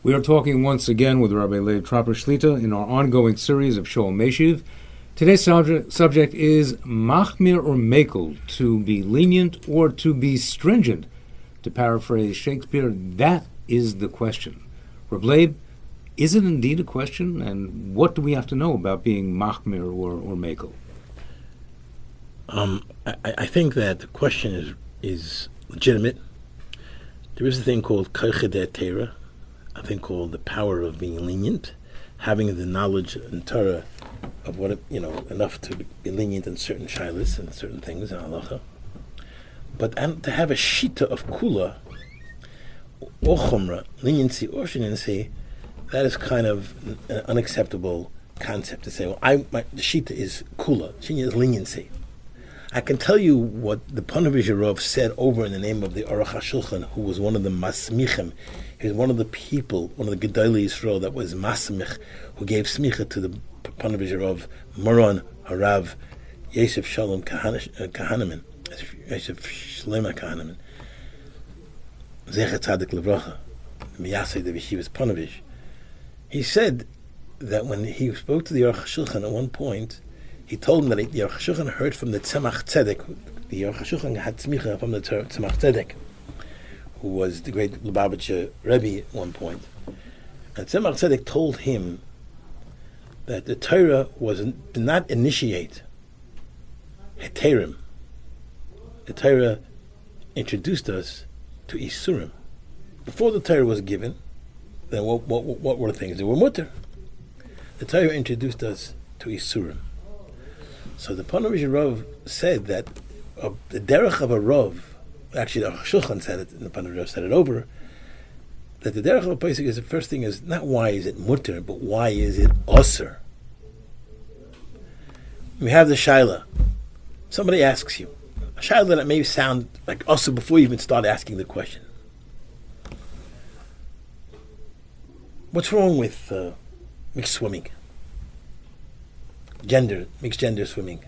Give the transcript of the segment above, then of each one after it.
We are talking once again with Rabbi Leib Tropper Shlita in our ongoing series of Shoel Meishiv. Today's subject is Machmir or Mekel, to be lenient or to be stringent. To paraphrase Shakespeare, that is the question. Rabbi Leib, is it indeed a question, and what do we have to know about being Machmir or Mekel? I think that the question is legitimate. There is a thing called koyche de Torah, a thing called the power of being lenient, having the knowledge and Torah of what enough to be lenient in certain shilas and certain things in halacha. But to have a shita of kula or chumra, leniency or shenency, that is kind of an unacceptable concept to say. Well, the shita is kula, shenya is leniency. I can tell you what the Panovich Rav said over in the name of the Aruch HaShulchan, who was one of the Masmichim. He was one of the people, one of the Gedolei Yisrael that was Masmich, who gave smicha to the Panovich Rav Moron Harav Yosef Shalom Kahanaman, Yosef Shlema Kahanaman, Zecher Tzadik Levracha, Miyasei the Yeshivas Panovich. He said that when he spoke to the Aruch HaShulchan at one point, he told him that the Aruch HaShulchan heard from the Tzemach Tzedek. The Aruch HaShulchan had smicha from the Tzemach Tzedek, who was the great Lubavitcher Rabbi at one point. And Tzemach Tzedek told him that the Torah did not initiate heterim. The Torah introduced us to Isurim. Before the Torah was given, then what were things? They were mutter. The Torah introduced us to Isurim. So the Panovich Rav said that the derech of a Rav, actually the Shulchan said it, and the Panovich Rav said it over, that the derech of a pasuk is, the first thing is not why is it mutter, but why is it osir. We have the shaila. Somebody asks you a shaila that may sound like osir before you even start asking the question. What's wrong with mixed swimming? Mixed gender swimming.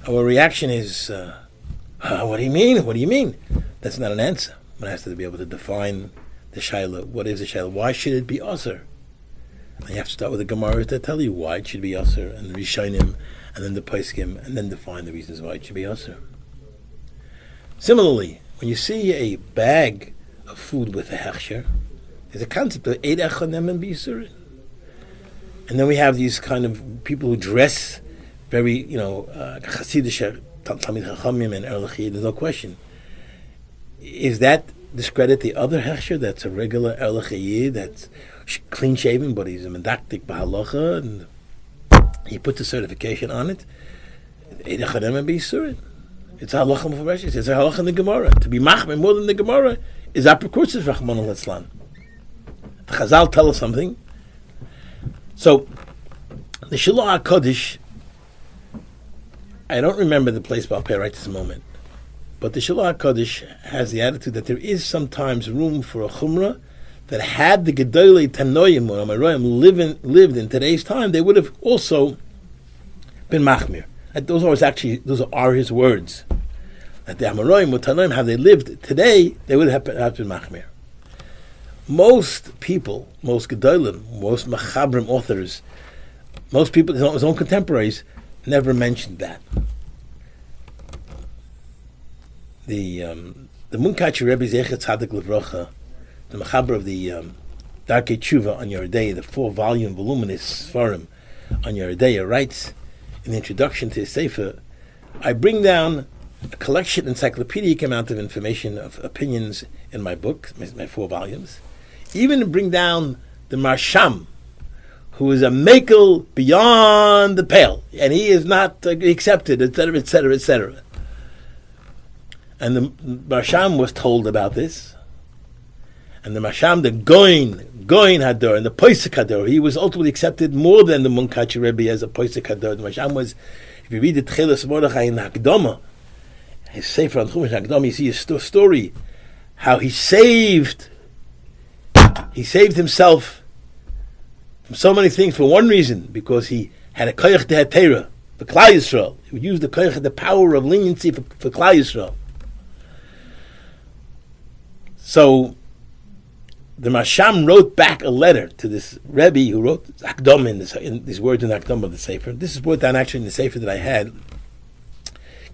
Our reaction is, what do you mean? What do you mean? That's not an answer. One has to be able to define the shaila. What is the shaila? Why should it be asur? And you have to start with the Gemara that tell you why it should be asur, and the Rishonim, and then the Poskim, and then define the reasons why it should be asur. Similarly, when you see a bag of food with a hechsher, there's a concept of eid echanem and b'yisurin. And then we have these kind of people who dress very, chassidish, Talmid Chachamim and Erlach. There's no question. Is that discredit the other hechsher that's a regular Erlach that's clean shaven, but he's a medaktik b'halacha, and he put the certification on it? Eid echadem and b'yisurin. It's a halacha mufresh. It's a halacha in the Gemara. To be machmir more than the Gemara is aperkursus Rachmana litzlan. The Chazal tell us something. So, the Shiloh HaKodesh, I don't remember the place Baal Peh right this moment, but the Shiloh HaKodesh has the attitude that there is sometimes room for a chumrah that had the Gedolei Tanoim or Amoraim lived in today's time, they would have also been machmir. Those are his words. That the Amoraim or Tanoim, had they lived today, they would have been machmir. Most people, most Gedolim, most Machabrim authors, most people, his own contemporaries, never mentioned that. The Munkachi Rebbe Zecher Tzadik Levracha, the Machaber of the Darkei Tshuva on Your Day, the 4-volume voluminous Sfarim on Your Day, writes in the introduction to his Sefer, I bring down a collection, encyclopedic amount of information, of opinions in my book, my 4 volumes. Even to bring down the Marsham, who is a mekel beyond the pale, and he is not accepted, etc., etc., etc. And the Marsham was told about this, and the Marsham, the Goin Hador, and the Poisek Hador, he was ultimately accepted more than the Munkachi Rebbe as a Poisek Hador. The Marsham was, if you read the Tcheles Mordechai in Hakdama, his Sefer on Chumash Hakdama, you see his story, how he saved himself from so many things for one reason, because he had a koyach de hatera, for Klal Yisrael. He would use the koyach, the power of leniency for Klal Yisrael. So the Masham wrote back a letter to this Rabbi who wrote Akdom in these words in Akdom of the Sefer. This is brought down actually in the Sefer that I had.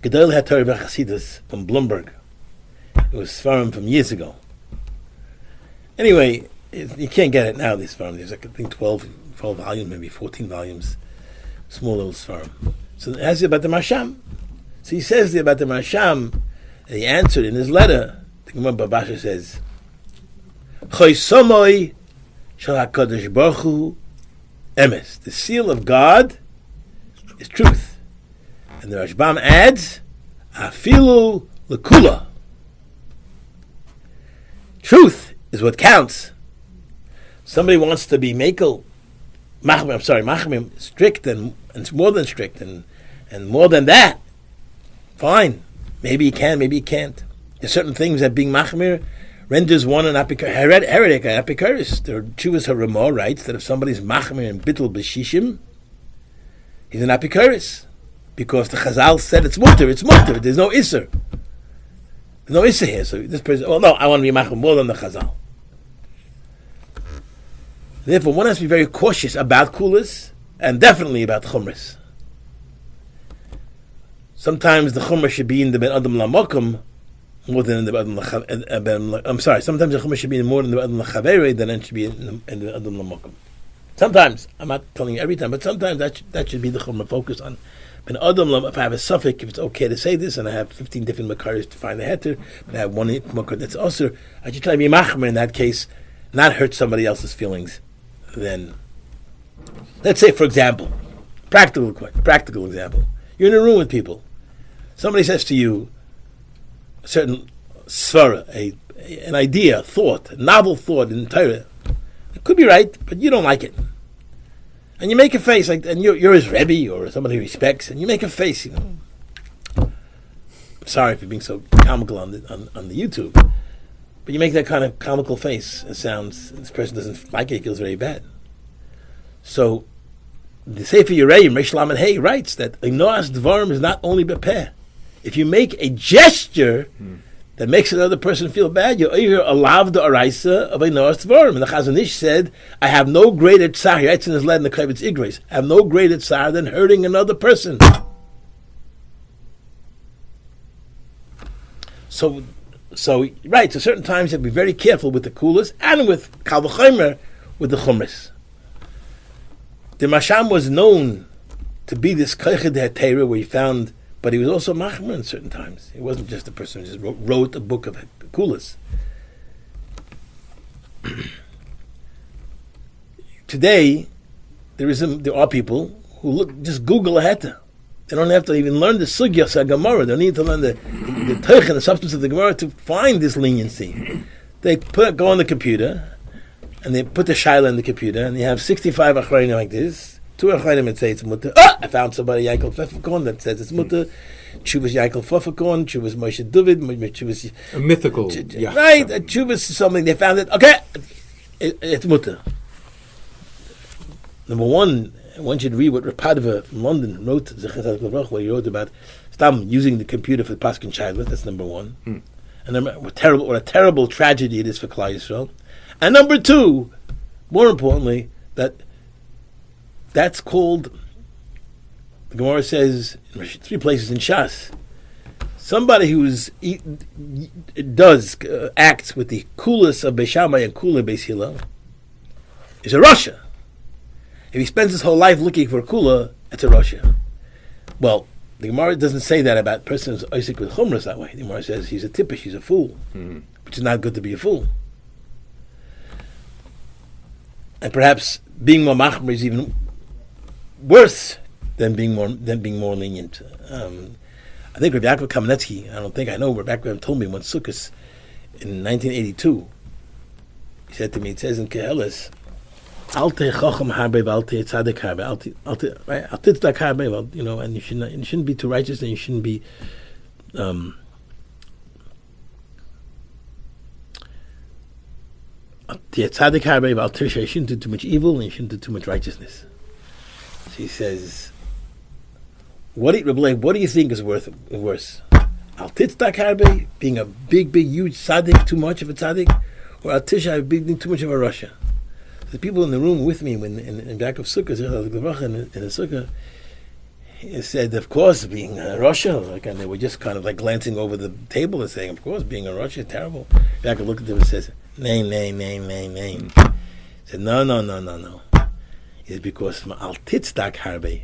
Gedol HaTorah V'Chasidus from Bloomberg. It was Sfarim from years ago. Anyway, you can't get it now, these Sfarim. There's like, I think 12 volumes, maybe 14 volumes. Small little Sfarim. So it has about the Masham. So he says there about the Masham, and he answered in his letter. The Gemara Babasha says, Choisomoy shel HaKadosh Baruch Hu emes. The seal of God is truth. And the Rashbam adds, Afilu lekula. Truth is what counts. Somebody wants to be machmir, strict and more than strict and more than that. Fine. Maybe he can, maybe he can't. There's certain things that being machmir renders one an heretic, an apikaris. The Chuvas HaRamah writes that if somebody's machmir and bittul b'shishim, he's an apikaris. Because the Chazal said it's mutter. There's no isser. There's no isser here. So this person, no, I want to be machmir more than the Chazal. Therefore, one has to be very cautious about kulas and definitely about chumras. Sometimes the chumrah should be in the ben adam lamokum more than in the ben adam. I'm sorry. Sometimes the chumrah should be more in the ben adam lachavere than it should be in the adam lamokum. Sometimes, I'm not telling you every time, but sometimes that should be the chumrah focused on ben adam. If I have a suffix, if it's okay to say this, and I have 15 different makaris to find the heter, but I have one makar that's usher, I should try to be machmer in that case, not hurt somebody else's feelings. Then, let's say, for example, practical example. You're in a room with people. Somebody says to you a certain svara, an idea, a thought, a novel thought in Torah. It could be right, but you don't like it. And you make a face, and you're his Rebbe or somebody he respects, and you make a face, Sorry for being so comical on the YouTube. But you make that kind of comical face. It sounds, this person doesn't like it, feels very bad. So, the Sefer Yereim, Reish Lamed Hey, writes that Inoas Dvarim is not only bepeh. If you make a gesture that makes another person feel bad, you're alav the araisa of Inoas Dvarim. And the Chazon Ish said, I have no greater tsar, he writes in his letter in the Kavitz Igros, I have no greater tsar than hurting another person. So right, so certain times you have to be very careful with the kulas and with kal v'chomer, with the chumras. The Masham was known to be this koichet he'tera where he found, but he was also machmer in certain times. He wasn't just a person who just wrote a book of kulas. Today, there are people who just Google a heta. They don't have to even learn the sugya sa Gemara. They need to learn the teich and the substance of the Gemara to find this leniency. They go on the computer and they put the shaila in the computer and they have 65 achrayim like this. 2 achrayim that say it's mutter. I found somebody Yankel Pfefferkorn that says it's mutter. Chuvas Yankel Pfefferkorn. Chuvas Moshe David. Chuvas a mythical, right? Chuvas is something they found it. Okay, it's mutter. Number one should read what Rapadva from London wrote, where he wrote about Stam using the computer for Paskin Shaila. That's number one. And what a terrible tragedy it is for Klal Yisrael. And number two, more importantly, that's called, the Gemara says, in 3 places in Shas, somebody who acts with the kulas of Beis Shammai and kula Beis Hillel is a Rasha. If he spends his whole life looking for kula, it's a Rasha. Well, the Gemara doesn't say that about a person who's Isaac with chumras that way. The Gemara says he's a tippish, he's a fool, which is not good to be a fool. And perhaps being more machmer is even worse than being more lenient. I think Rabbi Yaakov Kamenetsky, I know Rabbi Yaakov told me once Sukkot in 1982. He said to me, it says in Keheles, Alte chacham harbe, alte tzaddik harbe, alte tzaddik harbe. And you shouldn't be too righteous, and you shouldn't be tzaddik harbe, alte you shouldn't do too much evil, and you shouldn't do too much righteousness. So he says, what do you think is worse? Al tzaddik harbe, being a big, huge tzaddik, too much of a tzaddik, or Al Tisha I've been too much of a Russia. The people in the room with me when in back of Sukkah, in the Sukkah, he said, of course, being a Russia, and they were just kind of like glancing over the table and saying, of course, being a Russia is terrible. Back and look at them and says, nay. He said, no. It's because from Al Titzdak Harbe,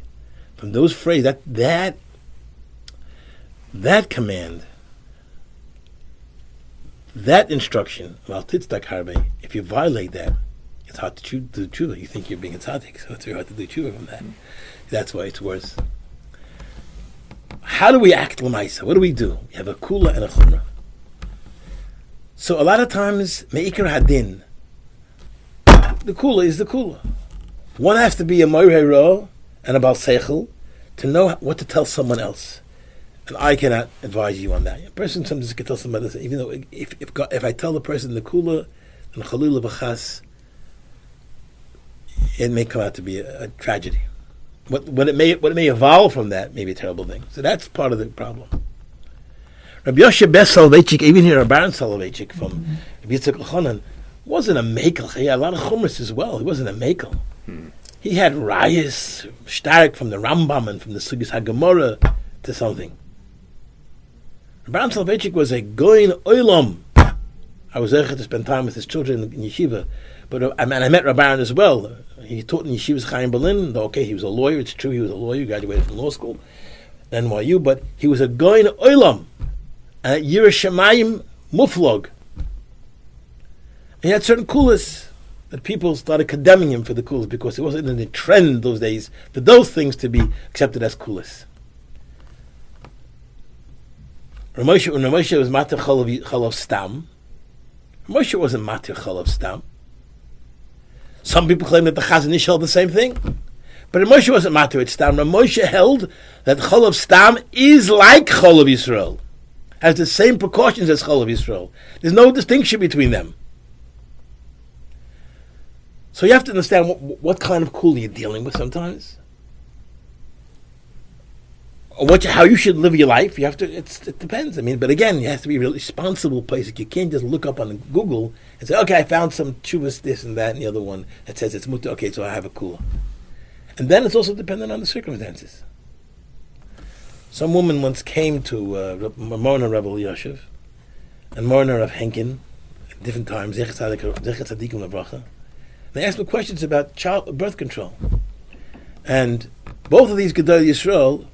from those phrases, that command, that instruction, Al Titzdak Harbe, if you violate that, it's hard to do tshuva. You think you're being a tzaddik, so it's very hard to do tshuva from that. That's why it's worse. How do we act l'maisa? What do? We have a kula and a chumrah. So a lot of times, me'ikar hadin, the kula is the kula. One has to be a moirei ro and a bal seichel to know what to tell someone else. And I cannot advise you on that. A person sometimes can tell somebody else, even though if I tell the person the kula and chalila b'chas, it may come out to be a tragedy. What it may evolve from that may be a terrible thing. So that's part of the problem. Rabbi Yoshe Bes Soloveitchik, even here, Rabbi Soloveitchik from Rabbi Yitzchak Elchanan, wasn't a makel. He had a lot of chumras as well. He wasn't a makel. He had rayas, shtarik from the Rambam and from the Sugis HaGemorah to something. Rabbi Soloveitchik was a goyin oilam. I was there to spend time with his children in yeshiva. But I met Rabbi as well. He taught in Yeshivas Chaim Berlin. Okay, he was a lawyer. It's true, he was a lawyer. Graduated from law school, NYU. But he was a goyin oilam, a Yerushalayim muflog. He had certain kulas that people started condemning him for the kulas because it wasn't in the trend those days for those things to be accepted as kulas. Ramosha was matir chalav stam. Moshe wasn't matir chalav stam. Some people claim that the Chazon Ish held the same thing. But Moshe wasn't matir it stam. Moshe held that chalav stam is like chalav Yisrael. Has the same precautions as chalav Yisrael. There's no distinction between them. So you have to understand what kind of kula you're dealing with sometimes. Or how you should live your life. You have to. It depends. I mean, but again, you have to be a really responsible place. You can't just look up on Google and say, "Okay, I found some chuvas, this and that, and the other one that says it's mutter." Okay, so I have a kula. And then it's also dependent on the circumstances. Some woman once came to Morna Rebbe Yoshev and Morna Rav Henkin at different times. Zechat Tzadikim Levracha. They asked me questions about birth control, and both of these Gedolei Yisrael,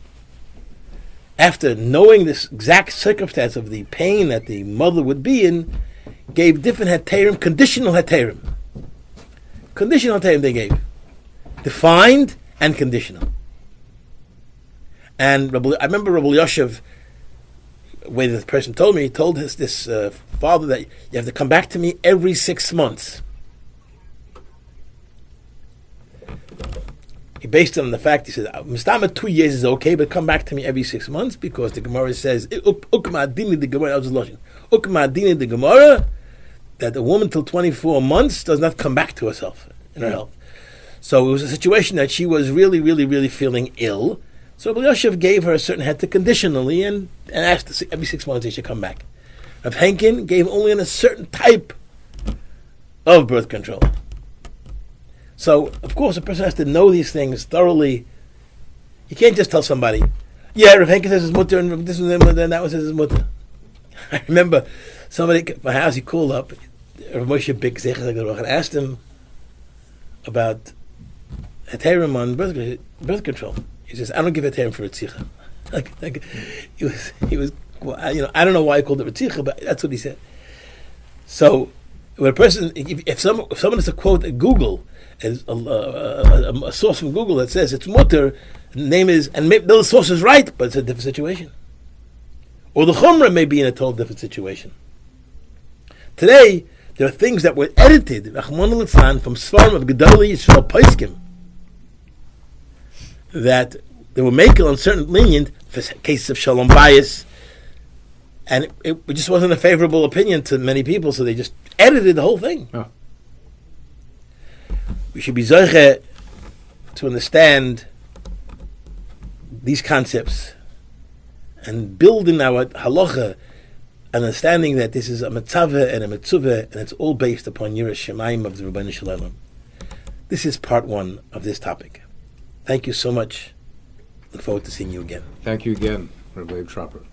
after knowing this exact circumstance of the pain that the mother would be in, gave different heterim, conditional heterim. Conditional heterim they gave. Defined and conditional. And I remember Rabbi Yoshev, the way the person told me, he told this father that you have to come back to me every 6 months. He based it on the fact, he said, Mistama 2 years is okay, but come back to me every 6 months, because the Gemara says, Ukma Adini the Gemara, Ukma Adini the Gemara, that a woman till 24 months does not come back to herself in her health. So it was a situation that she was really, really, really feeling ill. So Rabbi Yoshev gave her a certain heter conditionally and asked every 6 months she should come back. Rav Henkin gave only on a certain type of birth control. So, of course, a person has to know these things thoroughly. You can't just tell somebody, yeah, Rav Henkin says it's mutter, and this one, and that one says it's mutter. I remember somebody at my house, he called up Rav Moshe Bik Zechah and asked him about heterim on birth control. He says, I don't give heterim for ritzicha. He was, I don't know why he called it ritzicha, but that's what he said. So, when a person, if someone is to quote at Google, as a source from Google that says it's mutter, the name is, and maybe the source is right, but it's a different situation. Or the chumrah may be in a total different situation. Today, there are things that were edited, Rachmana litzlan, from Sfarim of Gedolei Yisrael Poskim, that they were making on certain lenient for cases of shalom bias, and it just wasn't a favorable opinion to many people, so they just edited the whole thing. Oh. We should be zoche to understand these concepts and build in our halacha understanding that this is a mitzvah and a mitzvah, and it's all based upon Yiras Shamayim of the Rabbeinu Shalom. This is part one of this topic. Thank you so much. Look forward to seeing you again. Thank you again, Rabbi Tropper.